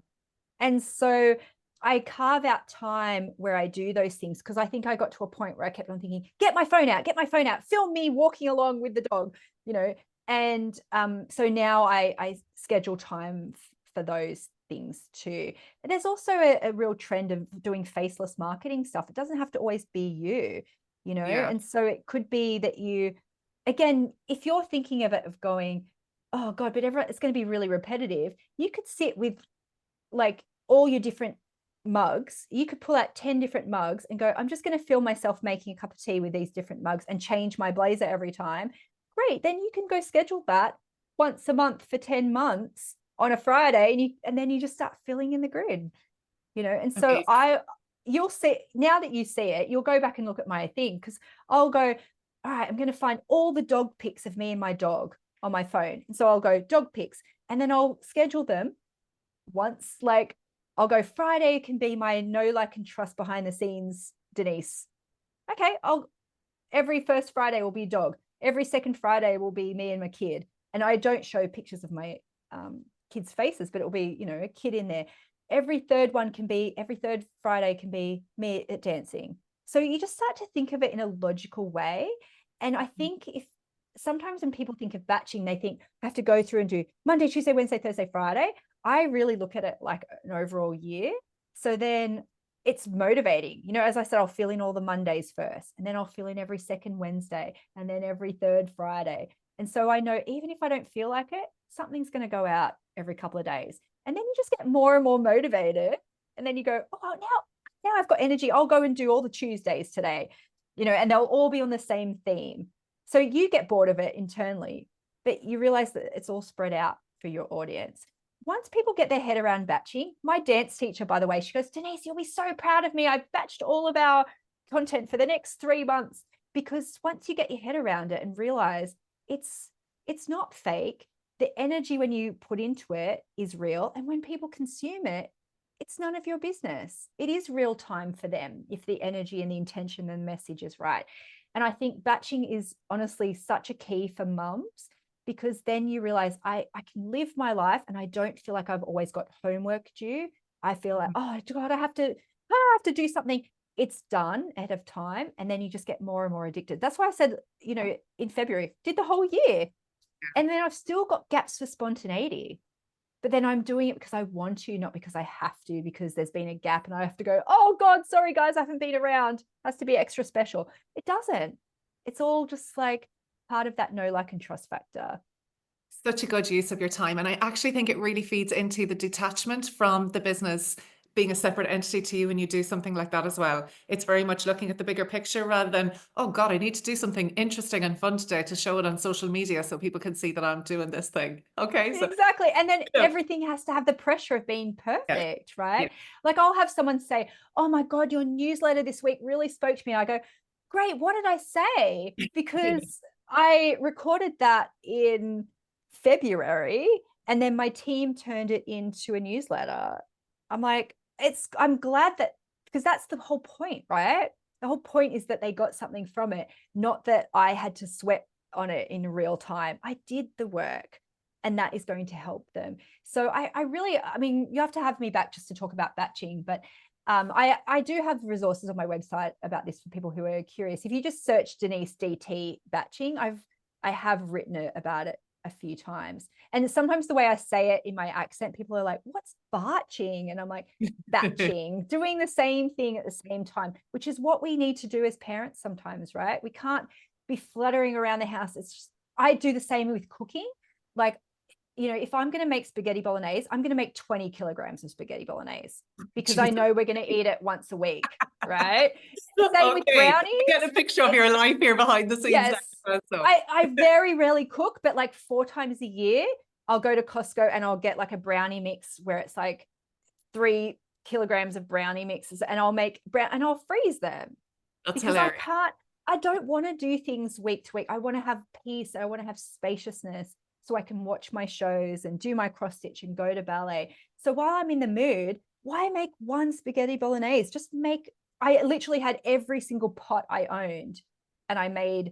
And so I carve out time where I do those things, because I think I got to a point where I kept on thinking, get my phone out, film me walking along with the dog, you know. And so now I schedule time for those things too. And there's also a real trend of doing faceless marketing stuff. It doesn't have to always be you know. Yeah. And so it could be that you, again, if you're thinking of it of going, oh God, but it's going to be really repetitive, you could sit with like all your different mugs. You could pull out 10 different mugs and go, I'm just going to film myself making a cup of tea with these different mugs and change my blazer every time. Great. Then you can go schedule that once a month for 10 months on a Friday, and then you just start filling in the grid, you know. And so Amazing. you'll see, now that you see it, you'll go back and look at my thing, because I'll go, all right, I'm going to find all the dog pics of me and my dog on my phone. And so I'll go dog pics, and then I'll schedule them once. Like I'll go, Friday can be my know, like, and trust behind the scenes Denise. Okay, every first Friday will be dog. Every second Friday will be me and my kid. And I don't show pictures of my kids' faces, but it'll be, you know, a kid in there. Every third Friday can be me at dancing. So you just start to think of it in a logical way. And I think if sometimes when people think of batching, they think I have to go through and do Monday, Tuesday, Wednesday, Thursday, Friday. I really look at it like an overall year. So then it's motivating. You know, as I said, I'll fill in all the Mondays first, and then I'll fill in every second Wednesday, and then every third Friday. And so I know even if I don't feel like it, something's going to go out every couple of days. And then you just get more and more motivated. And then you go, oh, now I've got energy. I'll go and do all the Tuesdays today, you know, and they'll all be on the same theme. So you get bored of it internally, but you realize that it's all spread out for your audience. Once people get their head around batching, my dance teacher, by the way, she goes, Denise, you'll be so proud of me. I've batched all of our content for the next 3 months. Because once you get your head around it and realize it's not fake, the energy when you put into it is real. And when people consume it, it's none of your business. It is real time for them if the energy and the intention and the message is right. And I think batching is honestly such a key for mums, because then you realize I can live my life and I don't feel like I've always got homework due. I feel like, oh God, I have to do something. It's done ahead of time. And then you just get more and more addicted. That's why I said, you know, in February, did the whole year. And then I've still got gaps for spontaneity. But then I'm doing it because I want to, not because I have to, because there's been a gap and I have to go, oh God, sorry guys, I haven't been around. It has to be extra special. It doesn't. It's all just like part of that know, like, and trust factor. Such a good use of your time. And I actually think it really feeds into the detachment from the business being a separate entity to you when you do something like that as well. It's very much looking at the bigger picture rather than, oh God, I need to do something interesting and fun today to show it on social media so people can see that I'm doing this thing. Okay. So, Exactly. And then yeah. everything has to have the pressure of being Yeah. perfect, right? Yeah. Like I'll have someone say, oh my God, your newsletter this week really spoke to me. I go, great, what did I say? Because I recorded that in February and then my team turned it into a newsletter. I'm like, I'm glad that, because that's the whole point, right? The whole point is that they got something from it, not that I had to sweat on it in real time. I did the work and that is going to help them. So I mean, you have to have me back just to talk about batching, but I do have resources on my website about this for people who are curious. If you just search Denise DT batching, I have written about it a few times. And sometimes the way I say it in my accent, people are like, what's batching? And I'm like, batching, doing the same thing at the same time, which is what we need to do as parents sometimes, right? We can't be fluttering around the house. It's just, I do the same with cooking. Like, you know, if I'm going to make spaghetti bolognese, I'm going to make 20 kilograms of spaghetti bolognese because I Jesus. know we're going to eat it once a week, right? Same with Okay. brownies. I get a picture of your life here behind the scenes. Yes. So. I very rarely cook, but like 4 times a year, I'll go to Costco and I'll get like a brownie mix where it's like 3 kilograms of brownie mixes and I'll make and I'll freeze them That's because hilarious. I don't want to do things week to week. I want to have peace. I want to have spaciousness so I can watch my shows and do my cross stitch and go to ballet. So while I'm in the mood, why make one spaghetti bolognese? I literally had every single pot I owned and I made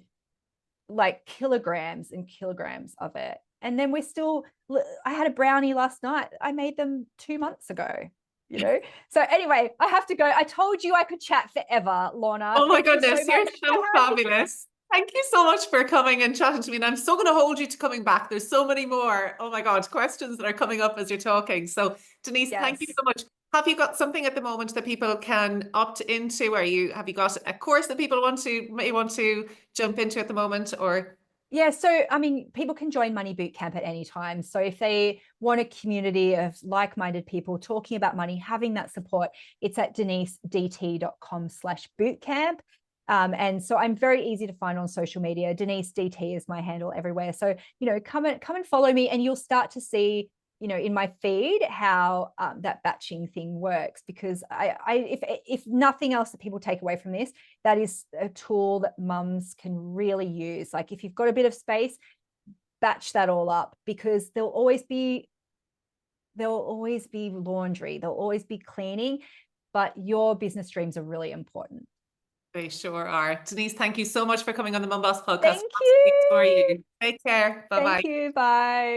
like kilograms and kilograms of it. And then I had a brownie last night. I made them 2 months ago, you know? So anyway, I have to go. I told you I could chat forever, Lorna. Oh my Thank you goodness, so you're much. so fabulous. Thank you so much for coming and chatting to me. And I'm so going to hold you to coming back. There's so many more, oh my God, questions that are coming up as you're talking. So, Denise, thank you Yes. so much. Have you got something at the moment that people can opt into? Have you got a course that people may want to jump into at the moment, or? Yeah, so I mean, people can join Money Bootcamp at any time. So if they want a community of like-minded people talking about money, having that support, it's at denisedt.com/bootcamp. And so I'm very easy to find on social media. Denise DT is my handle everywhere. So, you know, come and follow me and you'll start to see, you know, in my feed how that batching thing works, because if nothing else that people take away from this, that is a tool that mums can really use. Like if you've got a bit of space, batch that all up, because there'll always be laundry, there'll always be cleaning, but your business dreams are really important. They sure are. Denise, thank you so much for coming on the MumBOSS podcast. Thank For you. you. Take care. Bye-bye. Thank you. Bye.